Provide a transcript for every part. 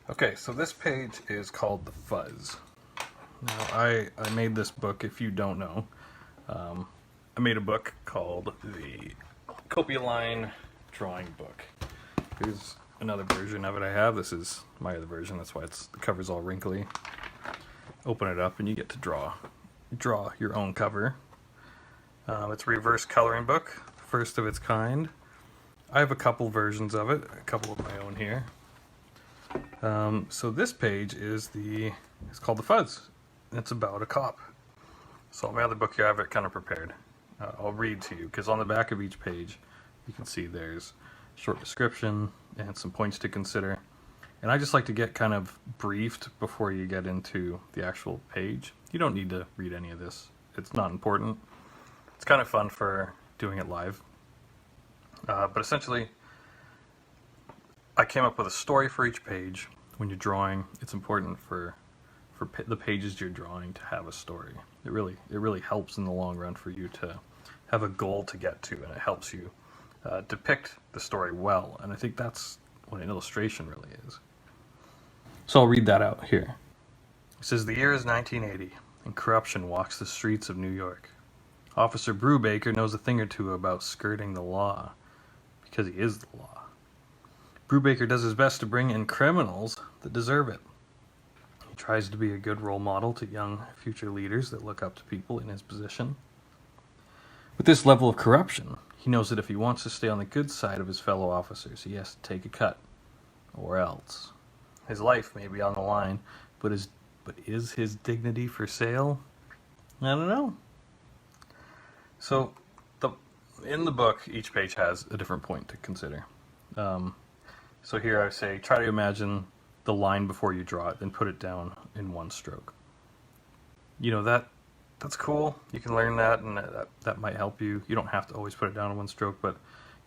Okay, so this page is called the Fuzz. Now, I made this book, if you don't know. I made a book called the Kopialine drawing book. Here's another version of it I have. This is my other version, that's why the cover's all wrinkly. Open it up and you get to draw your own cover. It's a reverse coloring book, first of its kind. I have a couple versions of it, a couple of my own here. So this page is it's called the Fuzz. It's about a cop. So my other book here, I have it kind of prepared. I'll read to you, because on the back of each page, you can see there's a short description and some points to consider. And I just like to get kind of briefed before you get into the actual page. You don't need to read any of this. It's not important. It's kind of fun for doing it live. But essentially, I came up with a story for each page. When you're drawing, it's important for the pages you're drawing to have a story. It really helps in the long run for you to have a goal to get to, and it helps you depict the story well. And I think that's what an illustration really is. So I'll read that out here. It says, the year is 1980, and corruption walks the streets of New York. Officer Brubaker knows a thing or two about skirting the law, because he is the law. Brubaker does his best to bring in criminals that deserve it. He tries to be a good role model to young future leaders that look up to people in his position. With this level of corruption, he knows that if he wants to stay on the good side of his fellow officers, he has to take a cut, or else. His life may be on the line, but is his dignity for sale? I don't know. So, in the book, each page has a different point to consider. So here I say, try to imagine the line before you draw it, then put it down in one stroke. You know, that's cool. You can learn that, and that might help you. You don't have to always put it down in one stroke, but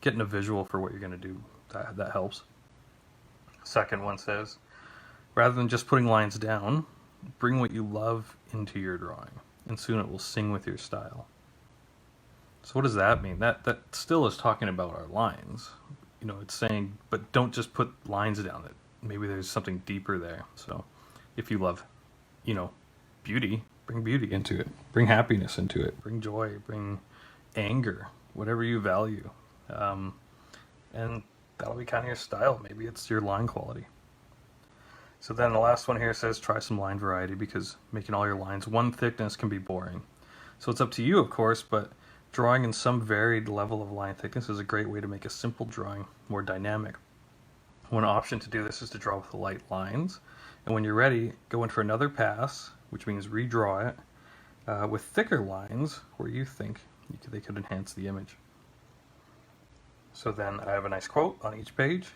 getting a visual for what you're going to do, that helps. Second one says, rather than just putting lines down, bring what you love into your drawing, and soon it will sing with your style. So what does that mean? That still is talking about our lines. You know, it's saying, but don't just put lines down. That maybe there's something deeper there. So if you love, beauty, bring beauty into it. Bring happiness into it. Bring joy. Bring anger. Whatever you value. And that'll be kind of your style. Maybe it's your line quality. So then the last one here says try some line variety, because making all your lines one thickness can be boring. So it's up to you, of course, but drawing in some varied level of line thickness is a great way to make a simple drawing more dynamic. One option to do this is to draw with light lines, and when you're ready, go in for another pass, which means redraw it with thicker lines where you think they could enhance the image. So then I have a nice quote on each page.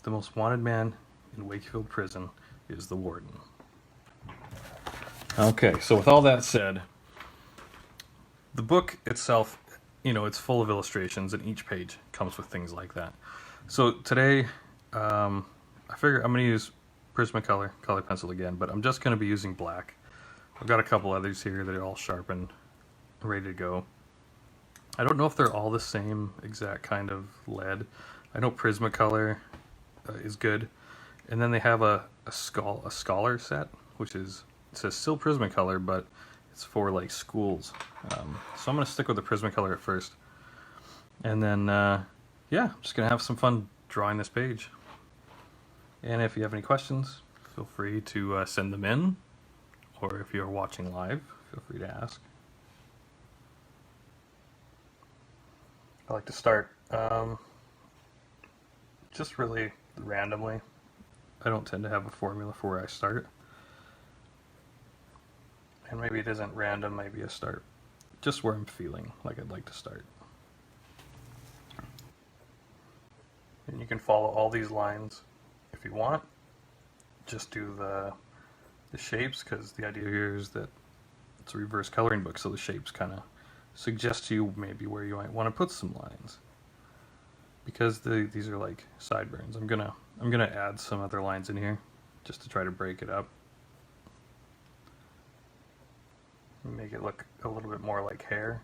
The most wanted man in Wakefield Prison is the warden. Okay, so with all that said, the book itself, it's full of illustrations, and each page comes with things like that. So today, I figure I'm going to use Prismacolor color pencil again, but I'm just going to be using black. I've got a couple others here that are all sharpened, ready to go. I don't know if they're all the same exact kind of lead. I know Prismacolor is good, and then they have a scholar set, which it says still Prismacolor, but it's for like schools. So I'm going to stick with the Prismacolor at first. And then, I'm just going to have some fun drawing this page. And if you have any questions, feel free to send them in. Or if you're watching live, feel free to ask. I like to start just really randomly. I don't tend to have a formula for where I start. And maybe it isn't random, maybe I start just where I'm feeling like I'd like to start. And you can follow all these lines if you want. Just do the shapes, because the idea here is that it's a reverse coloring book, so the shapes kind of suggest to you maybe where you might want to put some lines. Because these are like sideburns, I'm gonna add some other lines in here just to try to break it up. Make it look a little bit more like hair.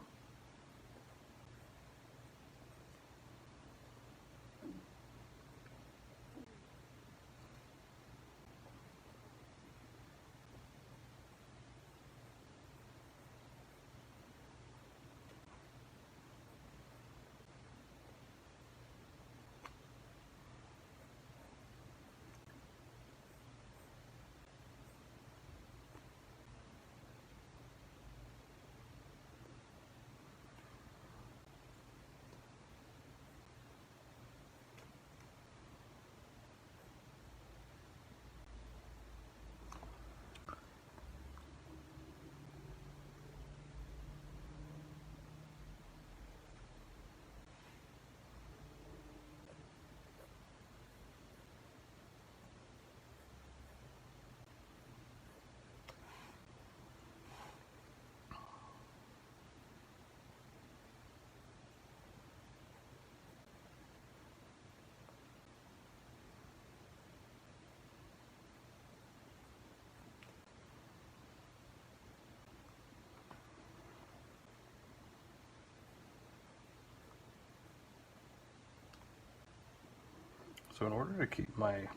So in order to keep my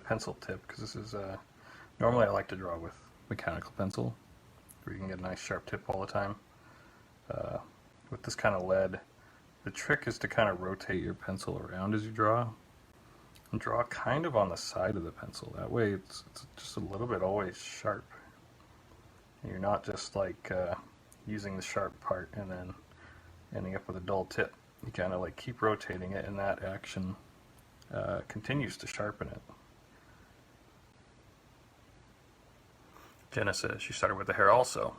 pencil tip, because this is, normally I like to draw with mechanical pencil, where you can get a nice sharp tip all the time. With this kind of lead, the trick is to kind of rotate your pencil around as you draw, and draw kind of on the side of the pencil. That way it's just a little bit always sharp. And you're not just like using the sharp part and then ending up with a dull tip. You kind of like keep rotating it, and that action continues to sharpen it. Jenna says she started with the hair also.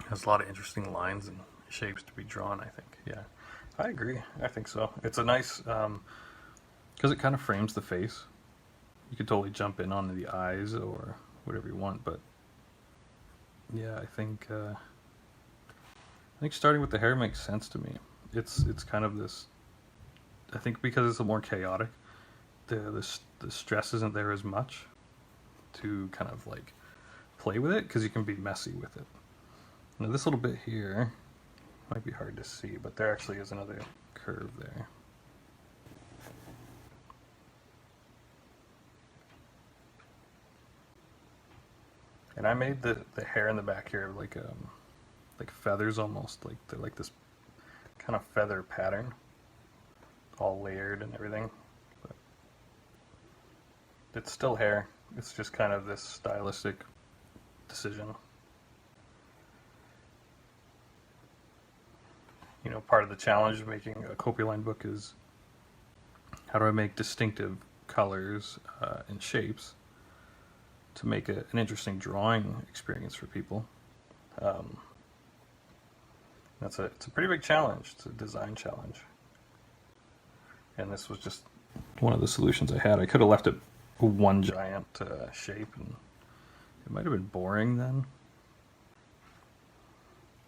Has a lot of interesting lines and shapes to be drawn, I think. Yeah, I agree. I think so. It's a nice, because it kind of frames the face. You could totally jump in on the eyes or whatever you want, but yeah, I think starting with the hair makes sense to me. It's kind of this, I think because it's a more chaotic, the stress isn't there as much to kind of like play with it, because you can be messy with it. Now this little bit here might be hard to see, but there actually is another curve there. And I made the hair in the back here like feathers almost, like they're like this kind of feather pattern, all layered and everything. But it's still hair. It's just kind of this stylistic decision. You know, part of the challenge of making a Kopialine book is how do I make distinctive colors and shapes to make an interesting drawing experience for people. It's a pretty big challenge. It's a design challenge. And this was just one of the solutions I had. I could have left it one giant shape, and it might have been boring then.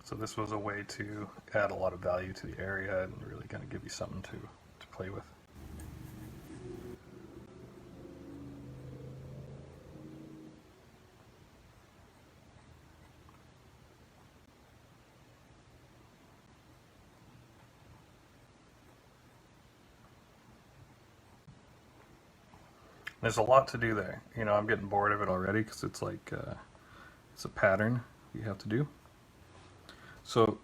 So this was a way to add a lot of value to the area and really kind of give you something to play with. There's a lot to do there. You know, I'm getting bored of it already because it's like, it's a pattern you have to do. So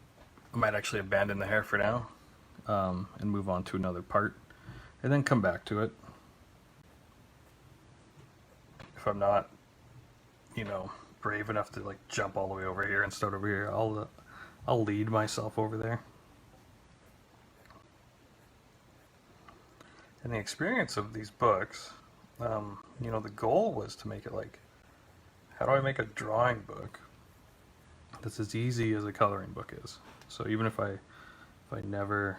I might actually abandon the hair for now and move on to another part and then come back to it. If I'm not, you know, brave enough to like jump all the way over here and start over here, I'll lead myself over there. And the experience of these books, you know, the goal was to make it like, how do I make a drawing book that's as easy as a coloring book is? So even if I never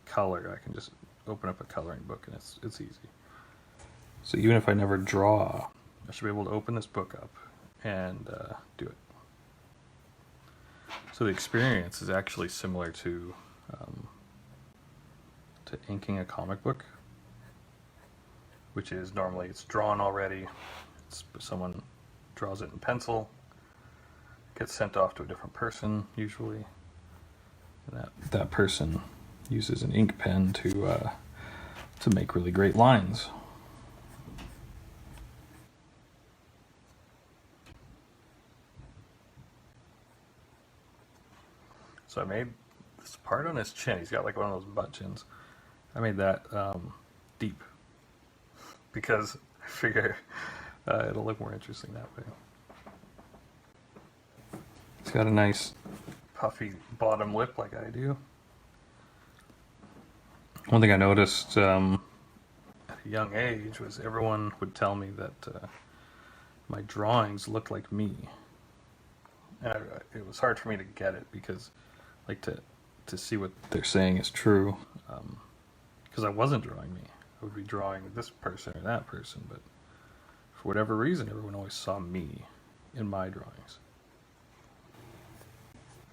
color, I can just open up a coloring book and it's easy. So even if I never draw, I should be able to open this book up and do it. So the experience is actually similar to inking a comic book, which is normally it's drawn already. Someone draws it in pencil, gets sent off to a different person usually, and that person uses an ink pen to make really great lines. So I made this part on his chin. He's got like one of those butt chins. I made that deep because I figure it'll look more interesting that way. It's got a nice puffy bottom lip like I do. One thing I noticed at a young age was everyone would tell me that my drawings looked like me. And it was hard for me to get it because like to see what they're saying is true, because I wasn't drawing me. I would be drawing this person or that person, but for whatever reason everyone always saw me in my drawings.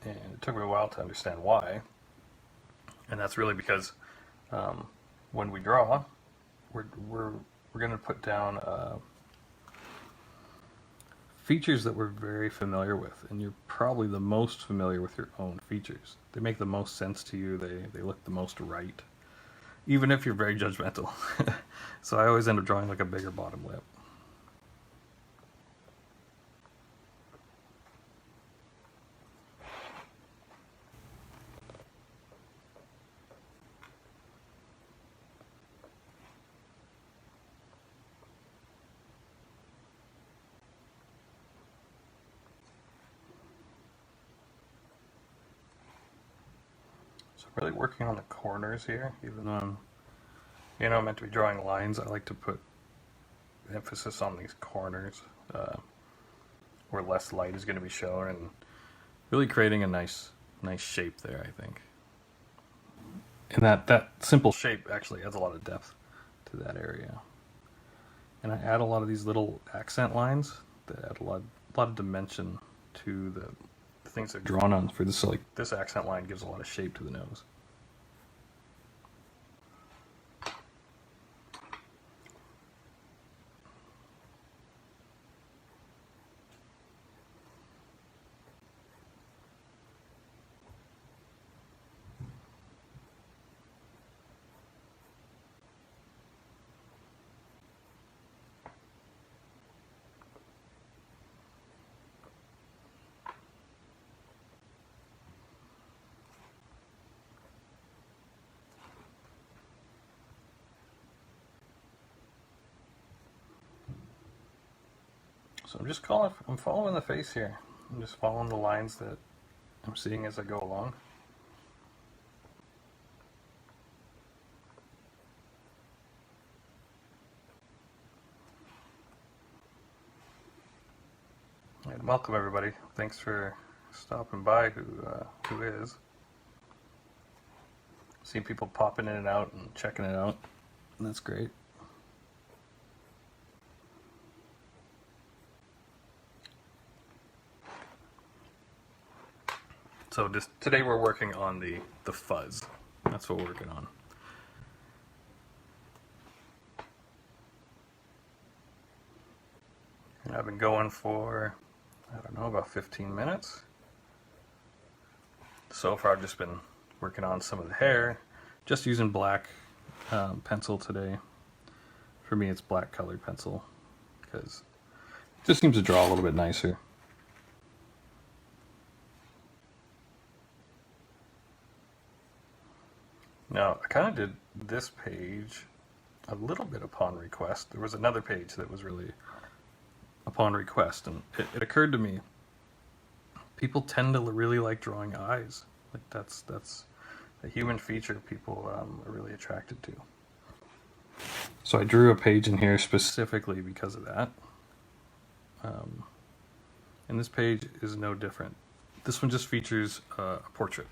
And it took me a while to understand why. And that's really because when we draw, we're going to put down features that we're very familiar with, and you're probably the most familiar with your own features. They make the most sense to you. They look the most right. even if you're very judgmental. So I always end up drawing like a bigger bottom lip. So I'm really working on the corners here, even though I'm meant to be drawing lines. I like to put emphasis on these corners where less light is going to be shown, and really creating a nice shape there, I think. And that simple shape actually adds a lot of depth to that area. And I add a lot of these little accent lines that add a lot of dimension to the things that are drawn on. For this, like this accent line gives a lot of shape to the nose. So I'm following the face here. I'm just following the lines that I'm seeing as I go along. And welcome everybody. Thanks for stopping by. Who is? Seeing people popping in and out and checking it out. That's great. So today we're working on the fuzz. That's what we're working on. And I've been going for, I don't know, about 15 minutes. So far I've just been working on some of the hair, just using black pencil today. For me it's black colored pencil, because it just seems to draw a little bit nicer. Now, I kind of did this page a little bit upon request. There was another page that was really upon request, and it occurred to me, people tend to really like drawing eyes. Like that's a human feature people are really attracted to. So I drew a page in here specifically because of that. And this page is no different. This one just features a portrait,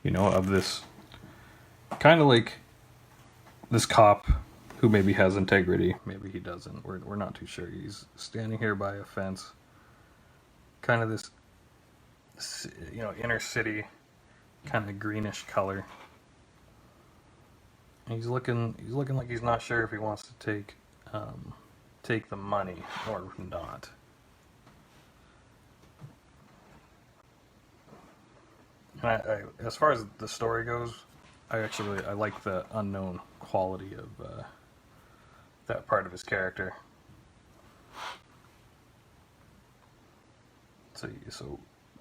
of this kind of like this cop who maybe has integrity, maybe he doesn't. We're not too sure. He's standing here by a fence, kind of this, inner city kind of greenish color. And he's looking like he's not sure if he wants to take the money or not. And as far as the story goes, I like the unknown quality of that part of his character. So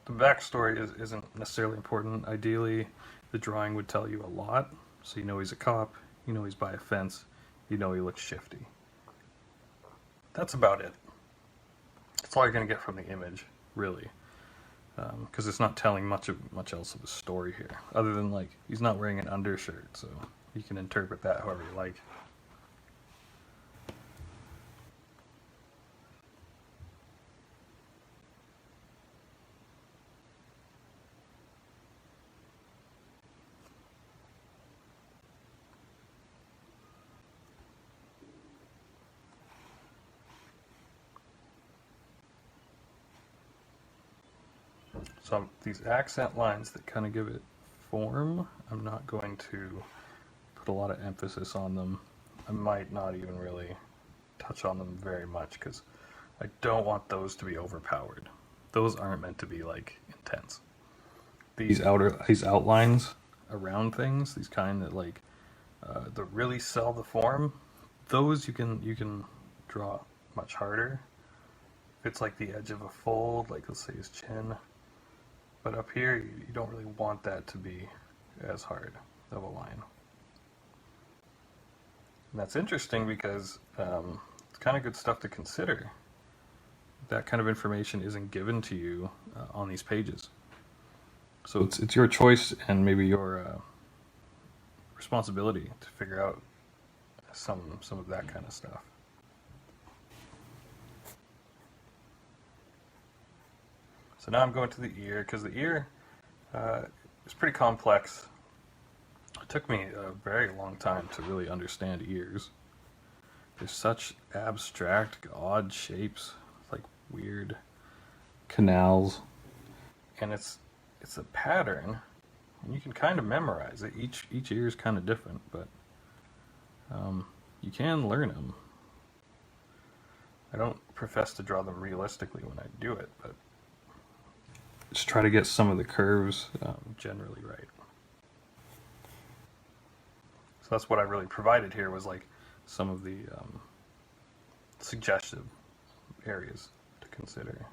the backstory isn't necessarily important. Ideally, the drawing would tell you a lot. So he's a cop, he's by a fence, he looks shifty. That's about it. That's all you're going to get from the image, really. Because it's not telling much else of a story here, other than like he's not wearing an undershirt, so you can interpret that however you like. So these accent lines that kind of give it form, I'm not going to put a lot of emphasis on them. I might not even really touch on them very much because I don't want those to be overpowered. Those aren't meant to be like intense. These outlines around things, these kind that like that really sell the form, those you can draw much harder. If it's like the edge of a fold, like let's say his chin, but up here you don't really want that to be as hard of a line. And that's interesting because it's kind of good stuff to consider. That kind of information isn't given to you on these pages. So it's your choice and maybe your responsibility to figure out some of that kind of stuff. So now I'm going to the ear, because the ear is pretty complex. It took me a very long time to really understand ears. There's such abstract, odd shapes, like weird canals, and it's a pattern, and you can kind of memorize it. Each ear is kind of different, but you can learn them. I don't profess to draw them realistically when I do it, but just try to get some of the curves generally right. So that's what I really provided here, was like some of the suggestive areas to consider.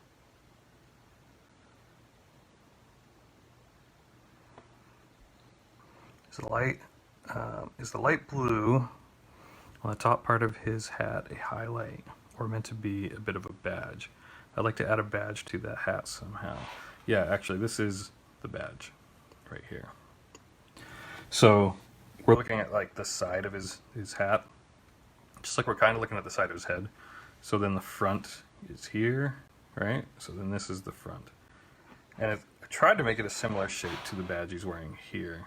Is the light blue on the top part of his hat a highlight, or meant to be a bit of a badge? I'd like to add a badge to that hat somehow. Yeah, actually, this is the badge right here. So we're looking at like the side of his hat, just like we're kind of looking at the side of his head. So then the front is here, right? So then this is the front. And I tried to make it a similar shape to the badge he's wearing here.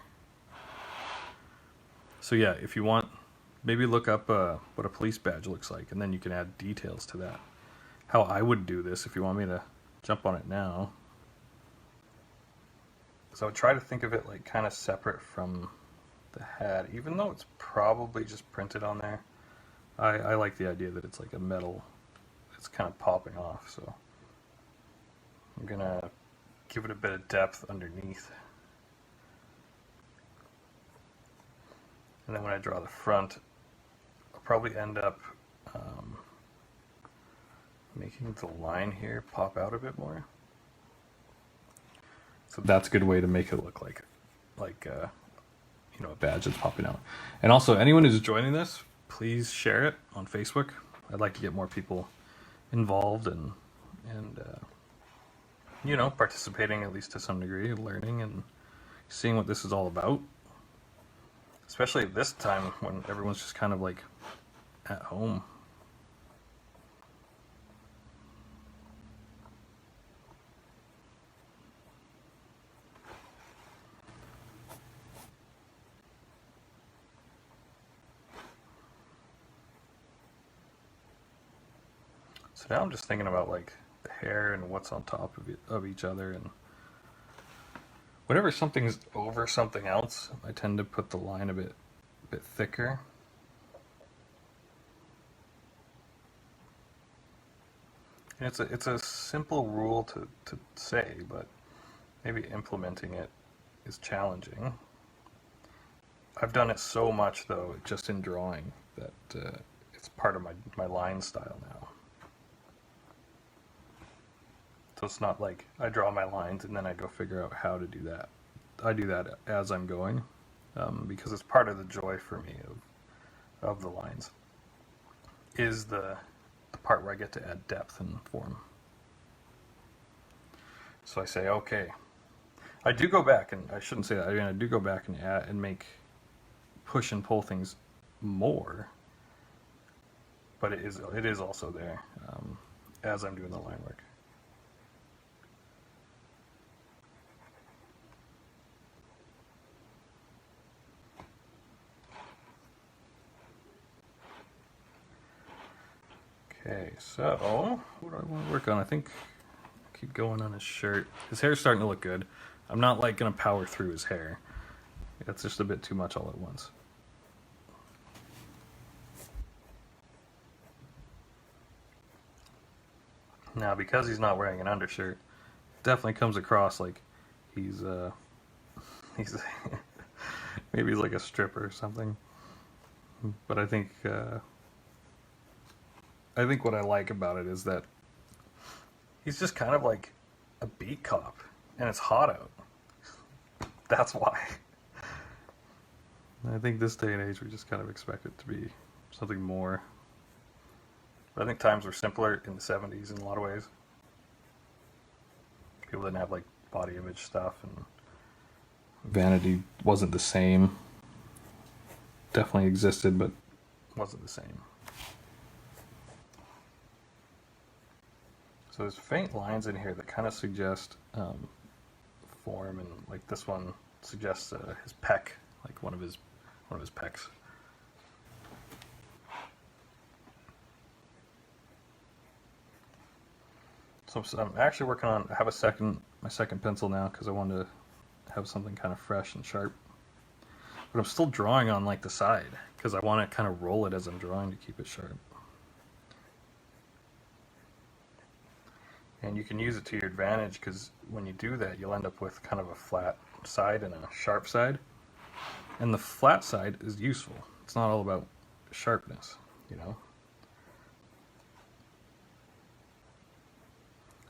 So yeah, if you want, maybe look up what a police badge looks like, and then you can add details to that. How I would do this, if you want me to jump on it now. So I would try to think of it like kind of separate from the hat, even though it's probably just printed on there. I like the idea that it's like a metal, it's kind of popping off, so I'm gonna give it a bit of depth underneath. And then when I draw the front, I'll probably end up making the line here pop out a bit more. So that's a good way to make it look like you know, a badge that's popping out. And also, anyone who's joining this, please share it on Facebook. I'd like to get more people involved and you know, participating at least to some degree, learning and seeing what this is all about. Especially at this time when everyone's just kind of like at home. So now I'm just thinking about like the hair and what's on top of each other, and whenever something's over something else, I tend to put the line a bit thicker. And it's a simple rule to say, but maybe implementing it is challenging. I've done it so much though, just in drawing, that it's part of my line style now. So it's not like I draw my lines and then I go figure out how to do that. I do that as I'm going, because it's part of the joy for me of the lines, is the part where I get to add depth and form. So I say, okay, I do go back, and I shouldn't say that, I mean, I do go back and add and push and pull things more, but it is also there as I'm doing the line work. Okay, so what do I want to work on? I think I'll keep going on his shirt. His hair's starting to look good. I'm not like gonna power through his hair. That's just a bit too much all at once. Now, because he's not wearing an undershirt, it definitely comes across like he's he's maybe he's like a stripper or something. But I think what I like about it is that he's just kind of like a beat cop, and it's hot out. That's why. I think this day and age we just kind of expect it to be something more. But I think times were simpler in the 70s in a lot of ways. People didn't have like body image stuff, and vanity wasn't the same. Definitely existed, but wasn't the same. So there's faint lines in here that kind of suggest form, and like this one suggests his pec, like one of his pecs. So I'm actually working on. I have my second pencil now because I wanted to have something kind of fresh and sharp. But I'm still drawing on like the side because I want to kind of roll it as I'm drawing to keep it sharp. And you can use it to your advantage because when you do that, you'll end up with kind of a flat side and a sharp side. And the flat side is useful. It's not all about sharpness, you know?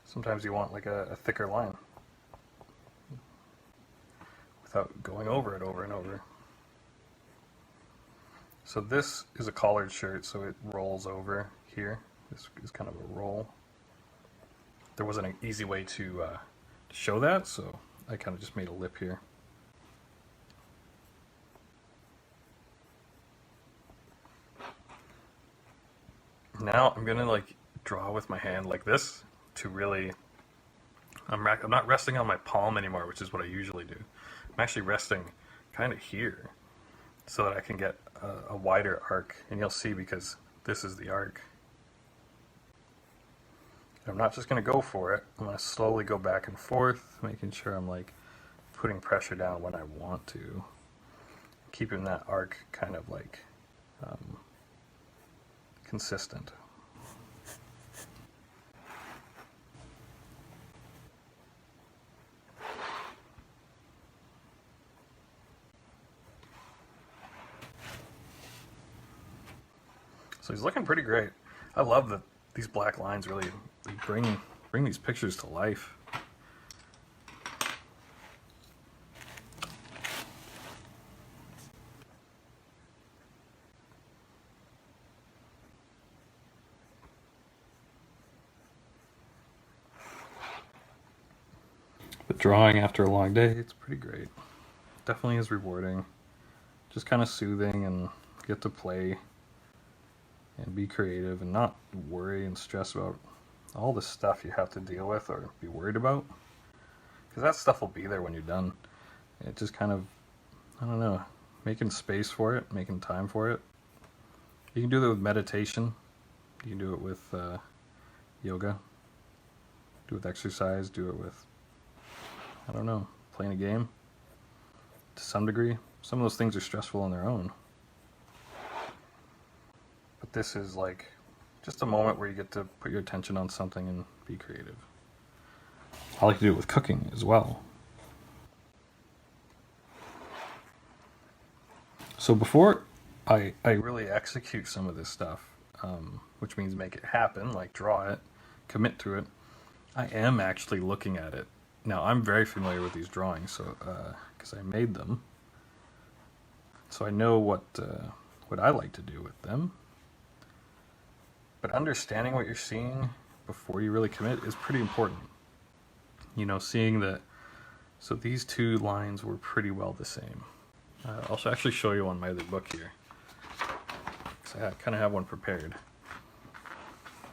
Sometimes you want like a thicker line without going over it over and over. So this is a collared shirt, so it rolls over here. This is kind of a roll. There wasn't an easy way to show that, so I kind of just made a lip here. Now I'm gonna like draw with my hand like this to really. I'm not resting on my palm anymore, which is what I usually do. I'm actually resting kind of here, so that I can get a wider arc, and you'll see because this is the arc. I'm not just going to go for it. I'm going to slowly go back and forth, making sure I'm like putting pressure down when I want to, keeping that arc kind of like consistent. So he's looking pretty great. I love that these black lines really bring these pictures to life. But drawing after a long day, it's pretty great. Definitely is rewarding. Just kind of soothing, and get to play and be creative and not worry and stress about all the stuff you have to deal with or be worried about, because that stuff will be there when you're done. It just kind of, I don't know, making space for it, making time for it. You can do that with meditation, you can do it with yoga, do it with exercise, do it with, I don't know, playing a game to some degree. Some of those things are stressful on their own. But this is like just a moment where you get to put your attention on something and be creative. I like to do it with cooking as well. So before I really execute some of this stuff, which means make it happen, like draw it, commit to it, I am actually looking at it. Now, I'm very familiar with these drawings, so because I made them, so I know what I like to do with them. But understanding what you're seeing before you really commit is pretty important. You know, seeing that, so these two lines were pretty well the same. I'll actually show you on my other book here, because I kind of have one prepared.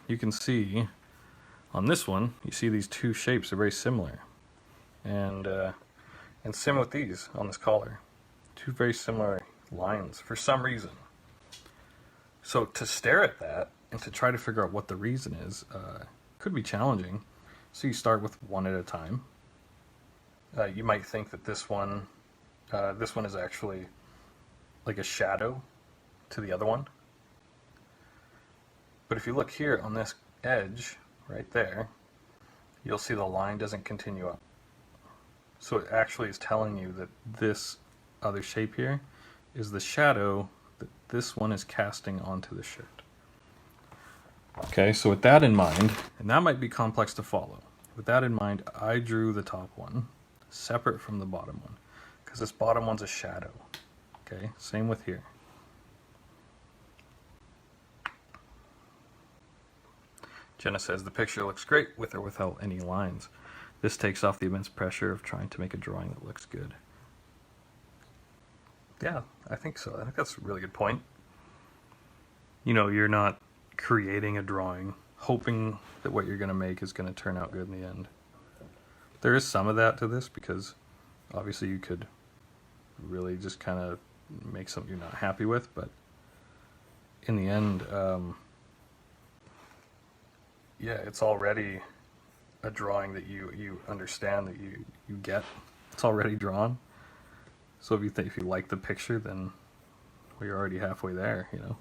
You can see on this one, you see these two shapes are very similar. And same with these on this collar. Two very similar lines for some reason. So to stare at that and to try to figure out what the reason is could be challenging. So you start with one at a time. You might think that this one is actually like a shadow to the other one. But if you look here on this edge right there, you'll see the line doesn't continue up. So it actually is telling you that this other shape here is the shadow that this one is casting onto the shirt. Okay, so with that in mind, and that might be complex to follow, with that in mind, I drew the top one separate from the bottom one, because this bottom one's a shadow. Okay, same with here. Jenna says, the picture looks great with or without any lines. This takes off the immense pressure of trying to make a drawing that looks good. Yeah, I think so. I think that's a really good point. You know, you're not creating a drawing hoping that what you're going to make is going to turn out good in the end. There is some of that to this, because obviously you could really just kind of make something you're not happy with, but in the end, yeah, it's already a drawing that you understand, that you get. It's already drawn. So if you like the picture, then we're already halfway there, you know.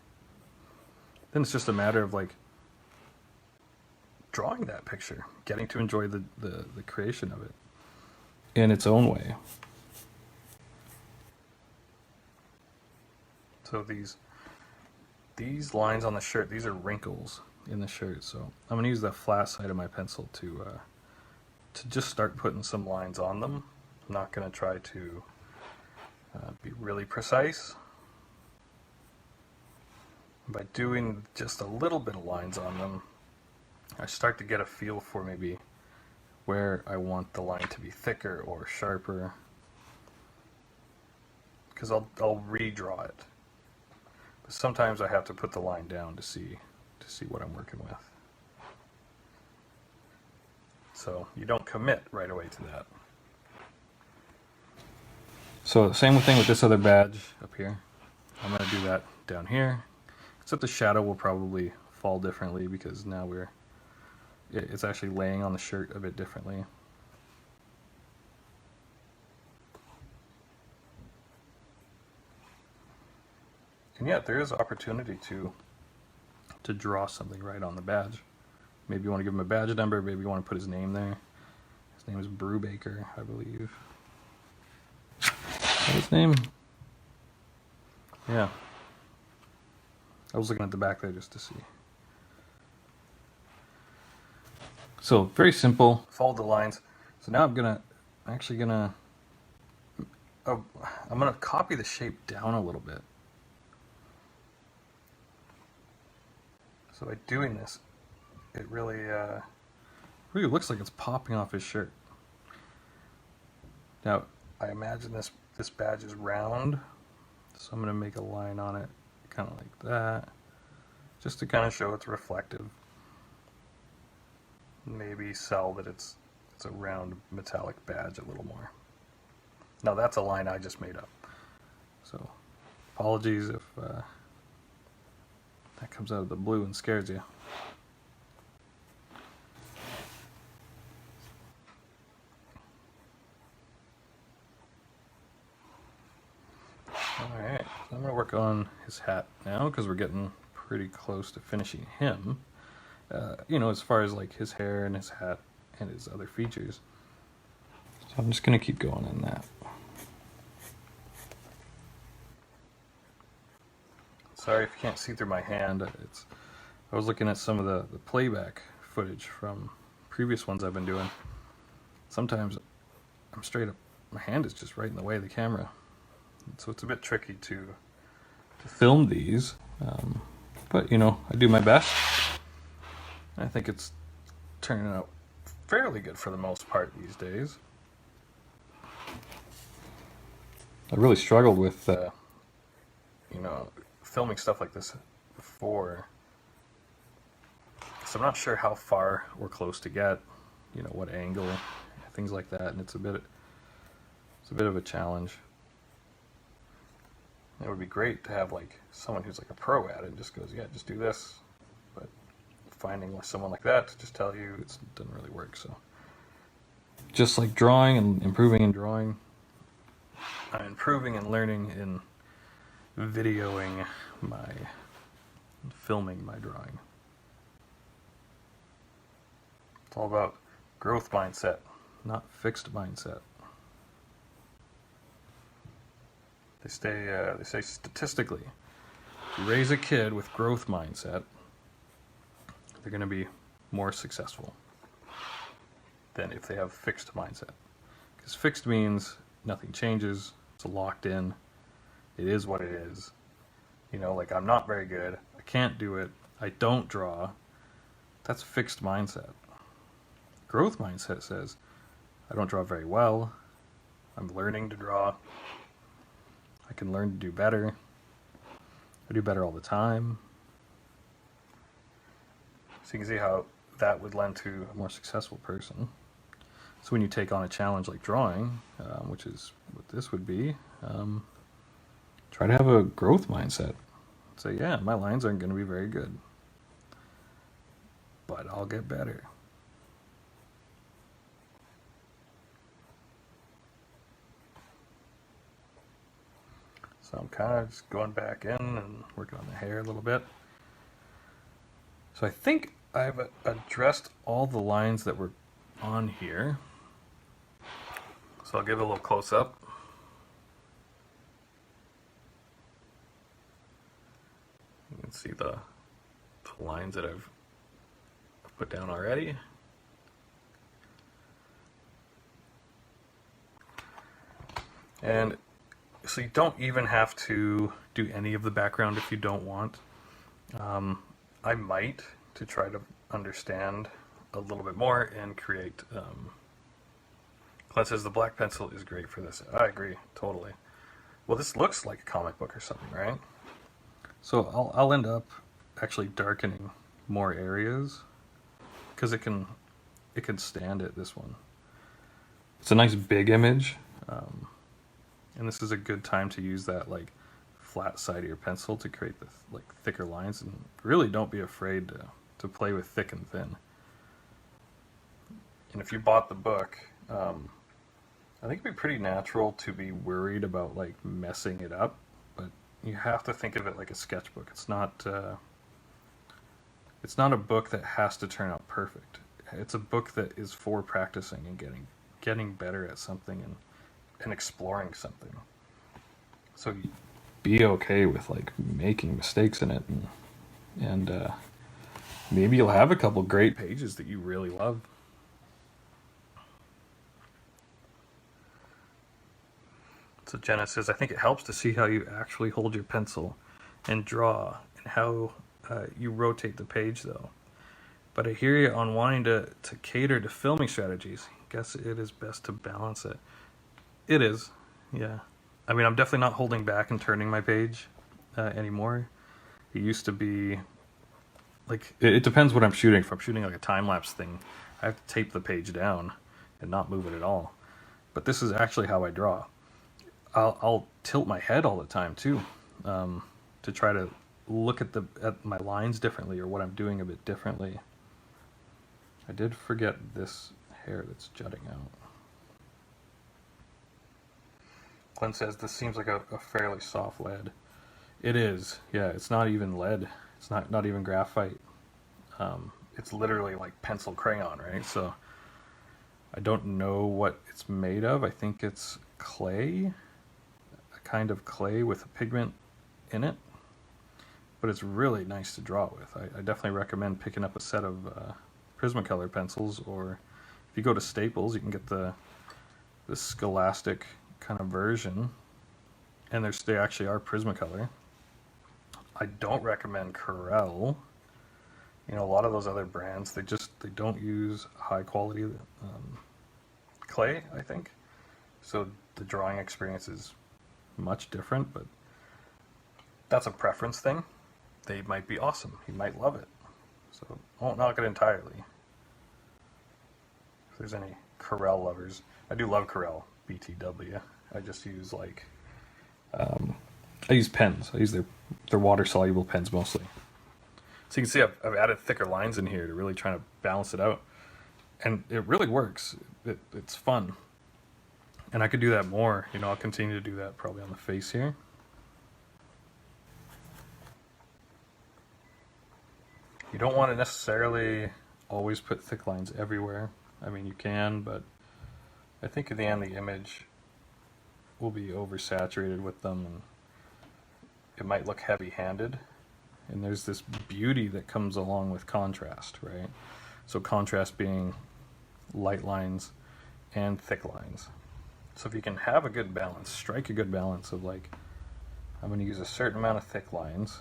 Then it's just a matter of like drawing that picture, getting to enjoy the creation of it in its own way. So these lines on the shirt, these are wrinkles in the shirt. So I'm gonna use the flat side of my pencil to just start putting some lines on them. I'm not gonna try to be really precise. By doing just a little bit of lines on them, I start to get a feel for maybe where I want the line to be thicker or sharper, because I'll redraw it. But sometimes I have to put the line down to see what I'm working with. So you don't commit right away to that. So the same thing with this other badge up here. I'm going to do that down here. Except the shadow will probably fall differently, because now it's actually laying on the shirt a bit differently. And yeah, there is opportunity to draw something right on the badge. Maybe you want to give him a badge number, maybe you want to put his name there. His name is Brubaker, I believe. Is that his name? Yeah. I was looking at the back there just to see. So very simple. Follow the lines. So now I'm gonna copy the shape down a little bit. So by doing this, it really looks like it's popping off his shirt. Now I imagine this badge is round, so I'm gonna make a line on it, kind of like that, just to kind of show it's reflective. Maybe sell that it's a round metallic badge a little more. Now that's a line I just made up, so apologies if that comes out of the blue and scares you. Alright, I'm going to work on his hat now, because we're getting pretty close to finishing him. You know, as far as like his hair and his hat and his other features. So I'm just going to keep going on that. Sorry if you can't see through my hand. I was looking at some of the playback footage from previous ones I've been doing. Sometimes I'm straight up, my hand is just right in the way of the camera. So it's a bit tricky to film these. But you know, I do my best. I think it's turning out fairly good for the most part these days. I really struggled with, you know, filming stuff like this before, so I'm not sure how far we're close to get, you know, what angle, things like that, and it's a bit of a challenge. It would be great to have like someone who's like a pro at it and just goes, yeah, just do this. But finding someone like that to just tell you, it doesn't really work. So just like drawing and improving in drawing, I'm improving and learning in videoing filming my drawing. It's all about growth mindset, not fixed mindset. They say statistically, if you raise a kid with growth mindset, they're going to be more successful than if they have fixed mindset. Because fixed means nothing changes, it's locked in, it is what it is. You know, like, I'm not very good, I can't do it, I don't draw. That's fixed mindset. Growth mindset says, I don't draw very well, I'm learning to draw, I can learn to do better, I do better all the time. So you can see how that would lend to a more successful person. So when you take on a challenge like drawing, which is what this would be, try to have a growth mindset. Say, yeah, my lines aren't going to be very good, but I'll get better. So I'm kind of just going back in and working on the hair a little bit. So I think I've addressed all the lines that were on here. So I'll give it a little close up. You can see the lines that I've put down already. And so you don't even have to do any of the background if you don't want. I might, to try to understand a little bit more and create. Clint says the black pencil is great for this. I agree, totally. Well, this looks like a comic book or something, right? So I'll end up actually darkening more areas because it can stand it. This one, it's a nice big image, and this is a good time to use that like flat side of your pencil to create the like thicker lines. And really, don't be afraid to play with thick and thin. And if you bought the book, I think it'd be pretty natural to be worried about like messing it up, but you have to think of it like a sketchbook. It's not a book that has to turn out perfect. It's a book that is for practicing and getting better at something and exploring something. So be okay with like making mistakes in it, and maybe you'll have a couple great pages that you really love. So Jenna says, I think it helps to see how you actually hold your pencil and draw and how you rotate the page though. But I hear you on wanting to cater to filming strategies. Guess it is best to balance it. It is, yeah. I mean, I'm definitely not holding back and turning my page anymore. It used to be, like, it depends what I'm shooting. If I'm shooting like a time-lapse thing, I have to tape the page down and not move it at all. But this is actually how I draw. I'll tilt my head all the time too, to try to look at my lines differently or what I'm doing a bit differently. I did forget this hair that's jutting out. Glenn says this seems like a fairly soft lead. It is, yeah. It's not even lead. It's not even graphite. It's literally like pencil crayon, right? So I don't know what it's made of. I think it's clay. Kind of clay with a pigment in it, but it's really nice to draw with. I definitely recommend picking up a set of Prismacolour pencils, or if you go to Staples, you can get the Scholastic kind of version, and they actually are Prismacolour. I don't recommend Corel. You know, a lot of those other brands, they don't use high quality clay, I think. So the drawing experience is much different, but that's a preference thing. They might be awesome. You might love it. So I won't knock it entirely. If there's any Corel lovers, I do love Corel, BTW. I just use like, I use pens. I use their water-soluble pens mostly. So you can see I've added thicker lines in here to really try to balance it out. And it really works. It's fun. And I could do that more. You know, I'll continue to do that probably on the face here. You don't want to necessarily always put thick lines everywhere. I mean, you can, but I think in the end the image will be oversaturated with them, it might look heavy-handed, and there's this beauty that comes along with contrast, right? So contrast being light lines and thick lines. So if you can have a good balance, strike a good balance of like, I'm going to use a certain amount of thick lines,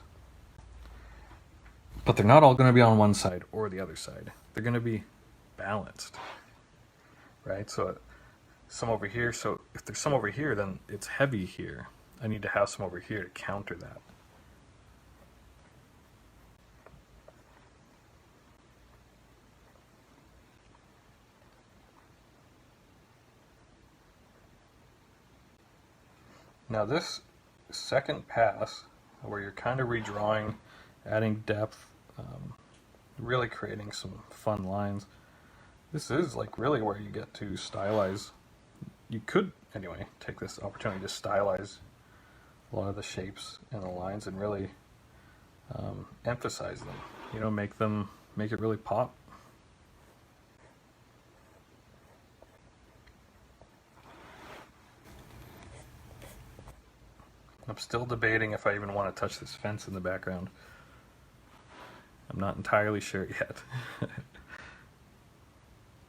but they're not all going to be on one side or the other side. They're going to be balanced, right? So some over here, so if there's some over here, then it's heavy here. I need to have some over here to counter that. Now this second pass, where you're kind of redrawing, adding depth, really creating some fun lines, this is like really where you get to stylize. You could, anyway, take this opportunity to stylize a lot of the shapes and the lines and really emphasize them. You know, make it really pop. I'm still debating if I even want to touch this fence in the background. I'm not entirely sure yet.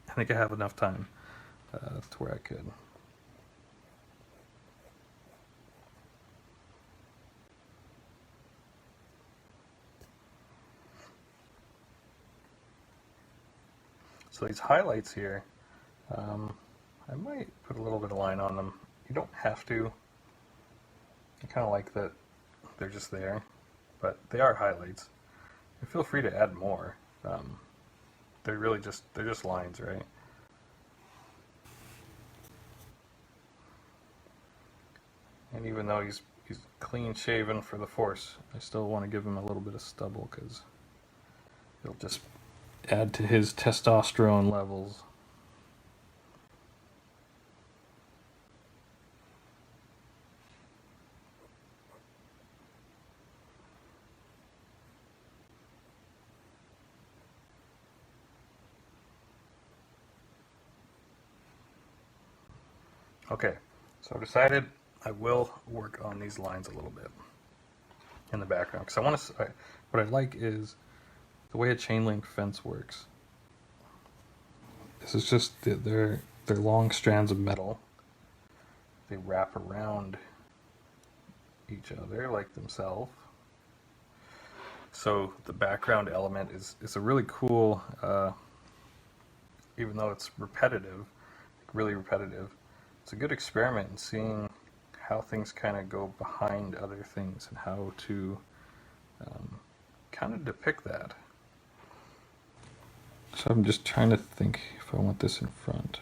I think I have enough time to where I could. So these highlights here, I might put a little bit of line on them. You don't have to. I kind of like that they're just there, but they are highlights. And feel free to add more. They're really they're just lines, right? And even though he's clean shaven for the Force, I still want to give him a little bit of stubble because it'll just add to his testosterone levels. Okay, so I've decided I will work on these lines a little bit in the background because I want to. What I like is the way a chain link fence works. This is just they're long strands of metal. They wrap around each other like themselves. So the background element is a really cool, even though it's repetitive, really repetitive. It's a good experiment in seeing how things kind of go behind other things and how to kind of depict that. So I'm just trying to think if I want this in front.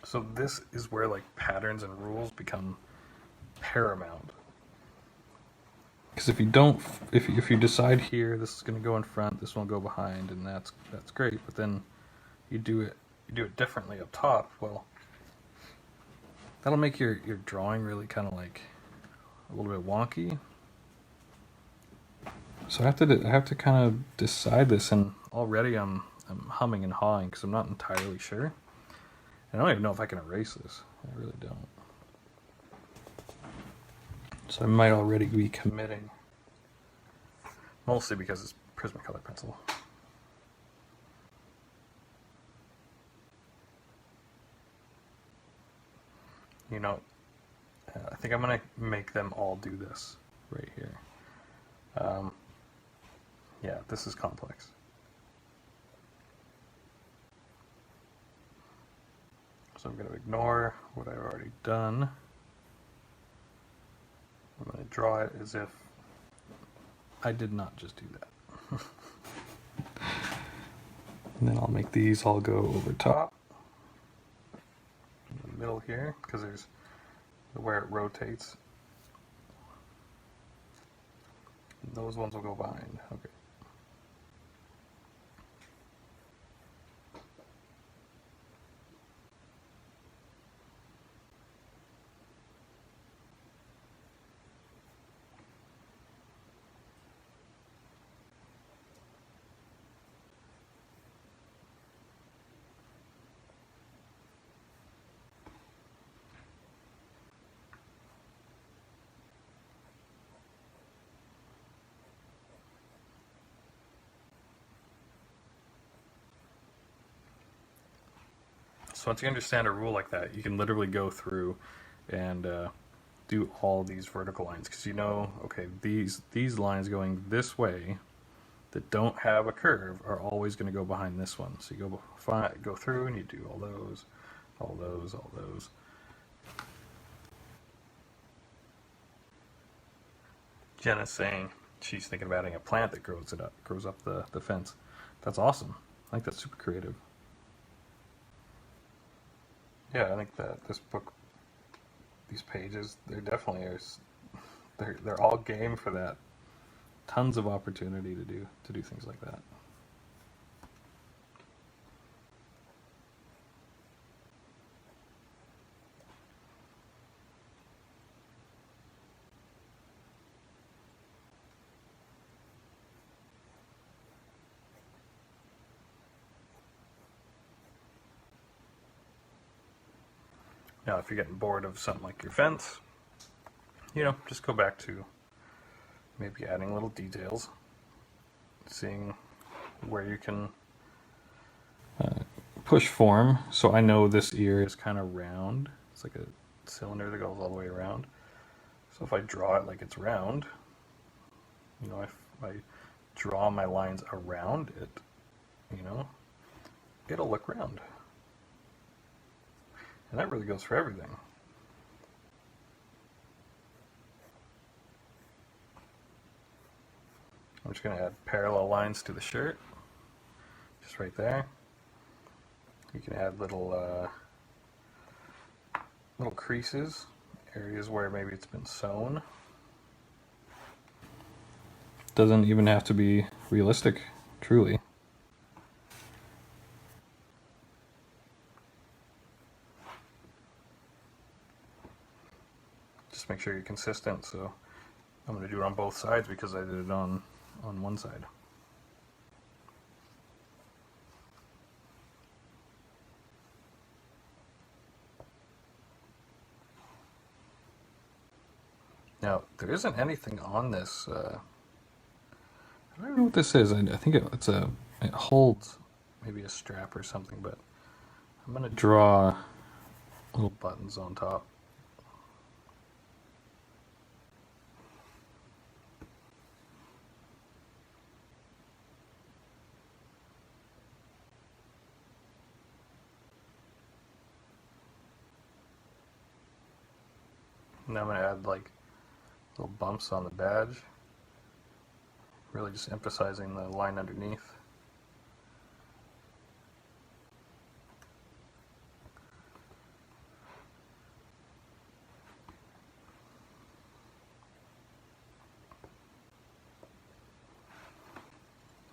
So this is where like patterns and rules become paramount. Because if you don't, if you decide here this is going to go in front, this one will go behind, and that's great. But then you do it differently up top. Well, that'll make your drawing really kind of like a little bit wonky. So I have to kind of decide this, and already I'm humming and hawing because I'm not entirely sure. I don't even know if I can erase this. I really don't. So I might already be committing. Mostly because it's Prismacolor pencil. You know, I think I'm going to make them all do this right here. Yeah, this is complex. So I'm going to ignore what I've already done. I'm going to draw it as if I did not just do that. And then I'll make these all go over top. In the middle here, because there's where it rotates. Those ones will go behind. Okay. So once you understand a rule like that, you can literally go through and do all these vertical lines, because you know, okay, these lines going this way that don't have a curve are always going to go behind this one. So you go through and you do all those, all those, all those. Jenna's saying she's thinking about adding a plant that grows up the fence. That's awesome. I think that's super creative. Yeah, I think that this book, these pages, they're definitely they're all game for that. Tons of opportunity to do things like that. Now, if you're getting bored of something like your fence, you know, just go back to maybe adding little details, seeing where you can push form. So I know this ear is kind of round. It's like a cylinder that goes all the way around. So if I draw it like it's round, you know, if I draw my lines around it, you know, it'll look round. And that really goes for everything. I'm just going to add parallel lines to the shirt, just right there. You can add little creases, areas where maybe it's been sewn. Doesn't even have to be realistic, truly. Just make sure you're consistent. So I'm going to do it on both sides because I did it on one side. Now, there isn't anything on this. I don't know what this is. I think it holds maybe a strap or something, but I'm going to draw little buttons on top. And I'm going to add like little bumps on the badge, really just emphasizing the line underneath.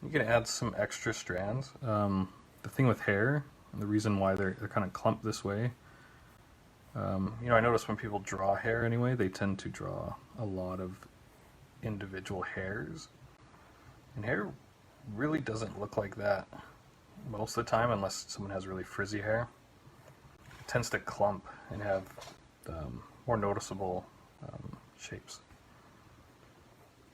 You can add some extra strands. The thing with hair, and the reason why they're kind of clumped this way, you know, I notice when people draw hair anyway, they tend to draw a lot of individual hairs. And hair really doesn't look like that most of the time, unless someone has really frizzy hair. It tends to clump and have more noticeable shapes.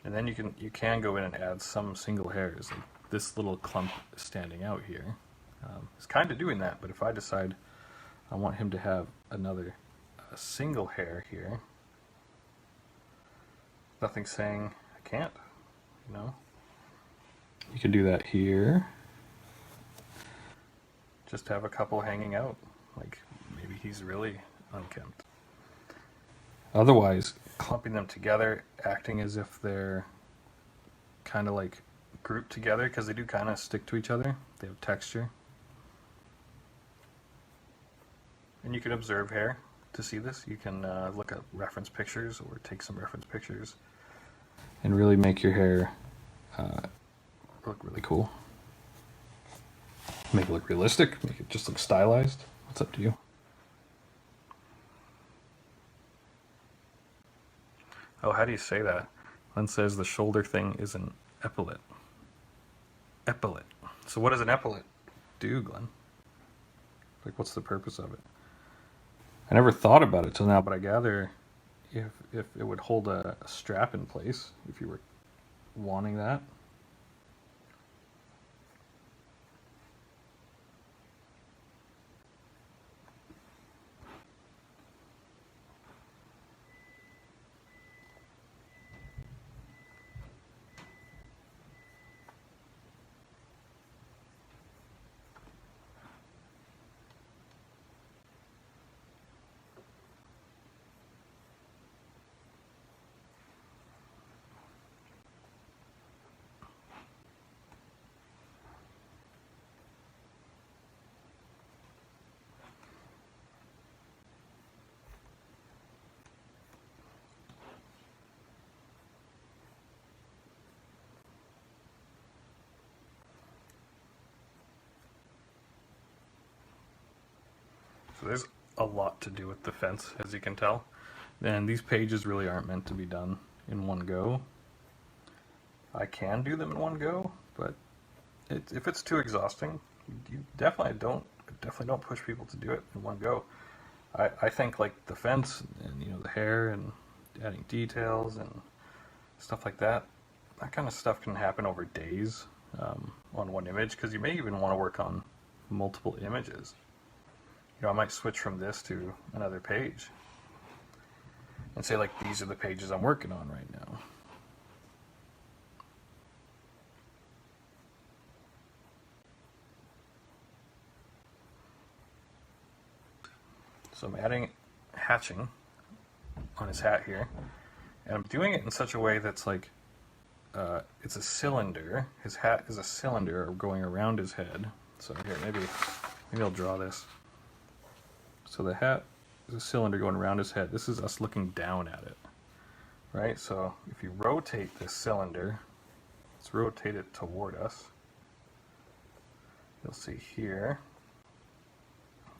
And then you can go in and add some single hairs. Like this little clump standing out here is kind of doing that, but if I decide I want him to have another single hair here, nothing saying I can't, you know. You can do that here. Just have a couple hanging out, like maybe he's really unkempt. Otherwise, clumping them together, acting as if they're kind of like grouped together, because they do kind of stick to each other. They have texture. And you can observe hair to see this. You can look at reference pictures or take some reference pictures and really make your hair look really cool. Make it look realistic, make it just look stylized. It's up to you. Oh, how do you say that? Len says the shoulder thing is an epaulet. Epaulet. So what does an epaulet do, Glenn? Like, what's the purpose of it? I never thought about it till now, but I gather if it would hold a strap in place, if you were wanting that. So there's a lot to do with the fence, as you can tell. And these pages really aren't meant to be done in one go. I can do them in one go, but if it's too exhausting, you definitely don't push people to do it in one go. I think like the fence and the hair and adding details and stuff like that, that kind of stuff can happen over days on one image, because you may even want to work on multiple images. I might switch from this to another page and say, like, these are the pages I'm working on right now. So I'm adding hatching on his hat here, and I'm doing it in such a way that's like it's a cylinder. His hat is a cylinder going around his head. So here, maybe I'll draw this. So the hat is a cylinder going around his head. This is us looking down at it, right? So if you rotate this cylinder, let's rotate it toward us. You'll see here,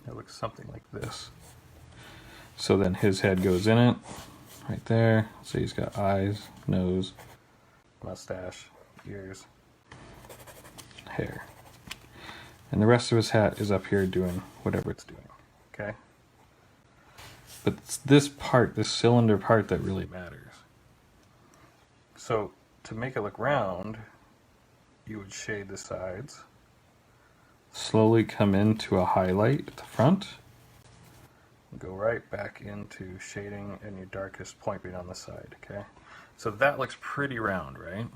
it looks something like this. So then his head goes in it, right there. So he's got eyes, nose, mustache, ears, hair. And the rest of his hat is up here doing whatever it's doing, okay? But it's this part, this cylinder part, that really matters. So to make it look round, you would shade the sides, slowly come into a highlight at the front, and go right back into shading and your darkest point being on the side, okay? So that looks pretty round, right?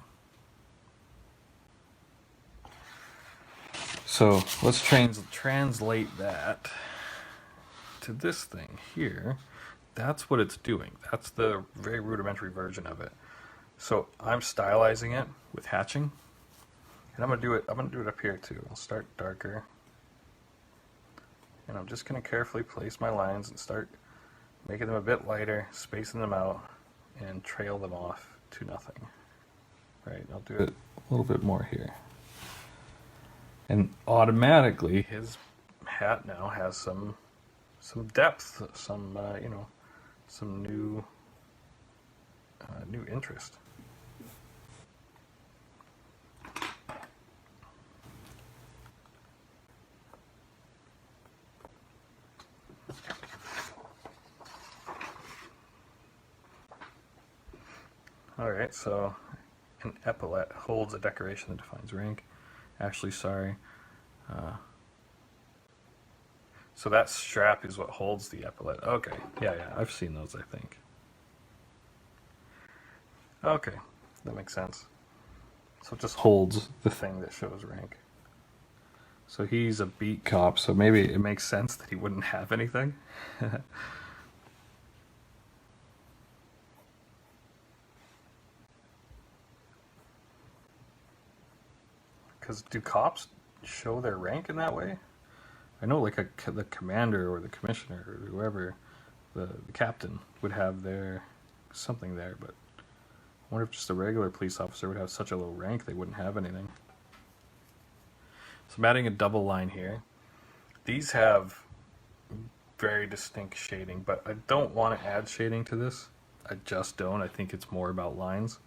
So let's translate that to this thing here. That's what it's doing. That's the very rudimentary version of it. So I'm stylizing it with hatching, and I'm gonna do it up here too. I'll start darker, and I'm just gonna carefully place my lines and start making them a bit lighter, spacing them out, and trail them off to nothing. Right, I'll do it a little bit more here. And automatically his hat now has some depth, some some new interest. Alright, so an epaulette holds a decoration that defines rank. Actually, sorry. So that strap is what holds the epaulette. Okay, yeah, I've seen those, I think. Okay, that makes sense. So it just holds the thing that shows rank. So he's a beat cop, so maybe it makes sense that he wouldn't have anything. Because do cops show their rank in that way? I know, like the commander or the commissioner or whoever, the captain would have their something there, but I wonder if just a regular police officer would have such a low rank they wouldn't have anything. So I'm adding a double line here. These have very distinct shading, but I don't want to add shading to this. I just don't. I think it's more about lines.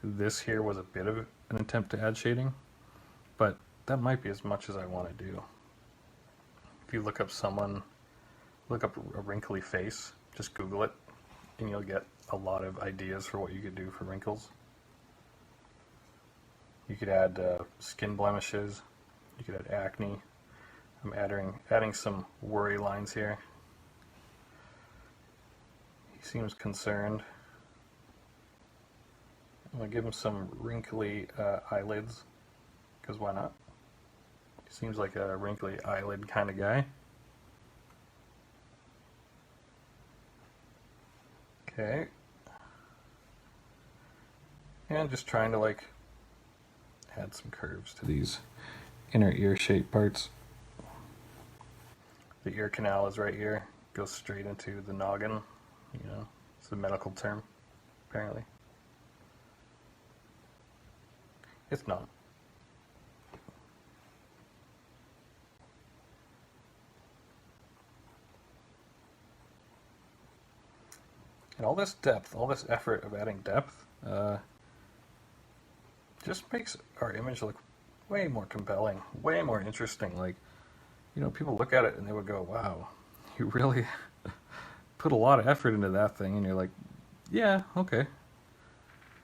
This here was a bit of an attempt to add shading, but that might be as much as I want to do. If you look up a wrinkly face, just Google it, and you'll get a lot of ideas for what you could do for wrinkles. You could add skin blemishes, you could add acne. I'm adding some worry lines here. He seems concerned. I'm going to give him some wrinkly eyelids, because why not? He seems like a wrinkly eyelid kind of guy. Okay. And just trying to like add some curves to these inner ear shape parts. The ear canal is right here, goes straight into the noggin, it's a medical term, apparently. It's not. And all this depth, all this effort of adding depth, just makes our image look way more compelling, way more interesting. Like, you know, people look at it and they would go, wow, you really put a lot of effort into that thing. And you're like, yeah, okay.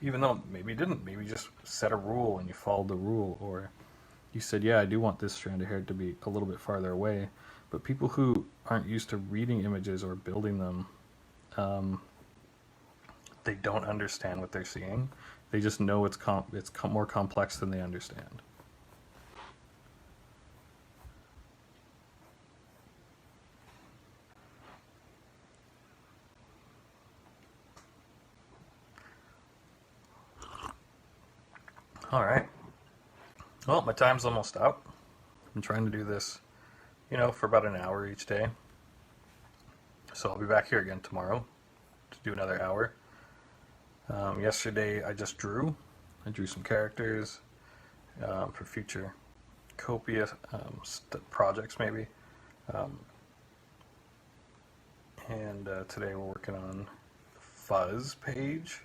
Even though maybe you didn't, maybe you just set a rule and you followed the rule, or you said, yeah, I do want this strand of hair to be a little bit farther away. But people who aren't used to reading images or building them, they don't understand what they're seeing. They just know it's more complex than they understand. All right. Well, my time's almost up. I'm trying to do this, you know, for about an hour each day. So I'll be back here again tomorrow to do another hour. Yesterday I just drew. I drew some characters for future Copia projects maybe. And today we're working on the Fuzz page.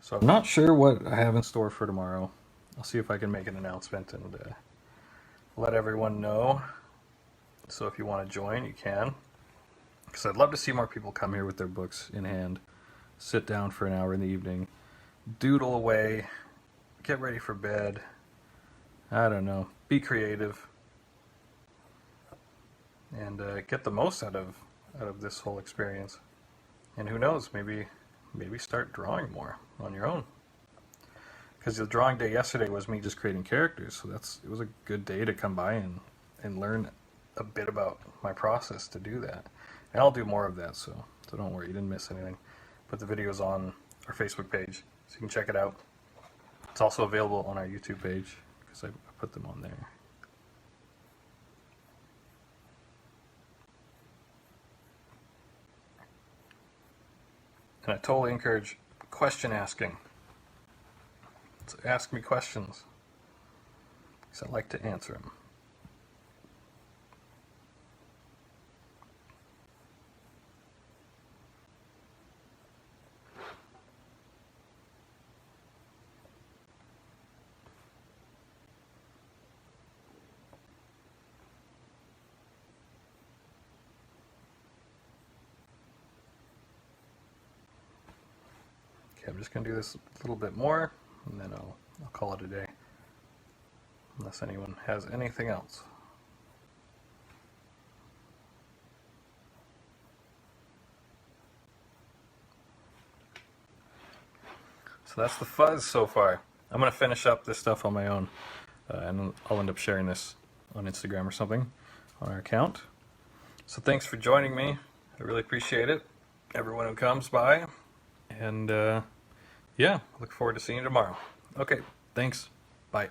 So I'm not sure what I have in store for tomorrow. I'll see if I can make an announcement and let everyone know. So if you want to join, you can. Because I'd love to see more people come here with their books in hand, sit down for an hour in the evening, doodle away, get ready for bed. I don't know. Be creative. And get the most out of this whole experience. And who knows, maybe start drawing more on your own. Because the drawing day yesterday was me just creating characters, so it was a good day to come by and learn a bit about my process to do that. And I'll do more of that, so don't worry, you didn't miss anything. Put the videos on our Facebook page, so you can check it out. It's also available on our YouTube page, because I put them on there. And I totally encourage question asking. So ask me questions, because I like to answer them. Okay, I'm just going to do this a little bit more, and then I'll call it a day, unless anyone has anything else. So that's the Fuzz so far. I'm going to finish up this stuff on my own, and I'll end up sharing this on Instagram or something on our account. So thanks for joining me. I really appreciate it, everyone who comes by. And yeah, look forward to seeing you tomorrow. Okay, thanks. Bye.